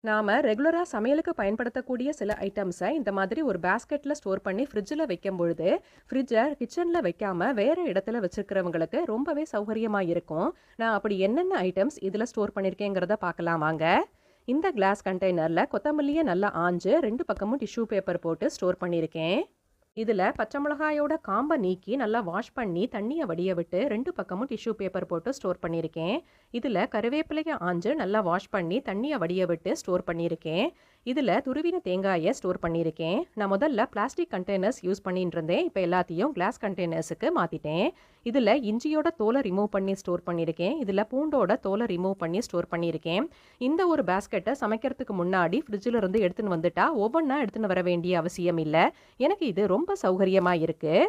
நாம ரெகுலரா சமையலுக்கு பயன்படுத்தக்கூடிய சில ஐட்டம்ஸை இந்த மாதிரி ஒரு பேஸ்கெட்ல ஸ்டோர் பண்ணி ஃப்ரிட்ஜில் வைக்கும் பொழுது ஃப்ரிட்ஜை கிச்சன்ல வைக்காம வேற இடத்துல வச்சிருக்கிறவங்களுக்கு ரொம்பவே சௌகரியமா இருக்கும். நான் அப்படி என்னென்ன ஐட்டம்ஸ் இதில் ஸ்டோர் பண்ணியிருக்கேங்கிறத பார்க்கலாம் வாங்க. இந்த கிளாஸ் கண்டெய்னர்ல கொத்தமல்லியை நல்லா ஆஞ்சு ரெண்டு பக்கமும் டிஷ்யூ பேப்பர் போட்டு ஸ்டோர் பண்ணியிருக்கேன். இதில் பச்சை மிளகாயோட காம்பை நீக்கி நல்லா வாஷ் பண்ணி தண்ணியை வடிய விட்டு ரெண்டு பக்கமும் டிஷ்யூ பேப்பர் போட்டு ஸ்டோர் பண்ணியிருக்கேன். இதில் கருவேப்பிலையை ஆஞ்சு நல்லா வாஷ் பண்ணி தண்ணியை வடிய விட்டு ஸ்டோர் பண்ணியிருக்கேன். இதில் துருவின தேங்காயை ஸ்டோர் பண்ணியிருக்கேன். நான் முதல்ல பிளாஸ்டிக் கண்டெய்னர்ஸ் யூஸ் பண்ணிட்டு இருந்தேன். இப்போ எல்லாத்தையும் கிளாஸ் கண்டெய்னர்ஸுக்கு மாற்றிட்டேன். இதில் இஞ்சியோட தோலை ரிமூவ் பண்ணி ஸ்டோர் பண்ணியிருக்கேன். இதில் பூண்டோட தோலை ரிமூவ் பண்ணி ஸ்டோர் பண்ணியிருக்கேன். இந்த ஒரு பேஸ்கெட்டை சமைக்கிறதுக்கு முன்னாடி ஃப்ரிட்ஜில் இருந்து எடுத்துன்னு வந்துட்டா ஒவ்வொன்றா எடுத்துன்னு வர வேண்டிய அவசியம் இல்லை. எனக்கு இது ரொம்ப சௌகரியமாக இருக்குது.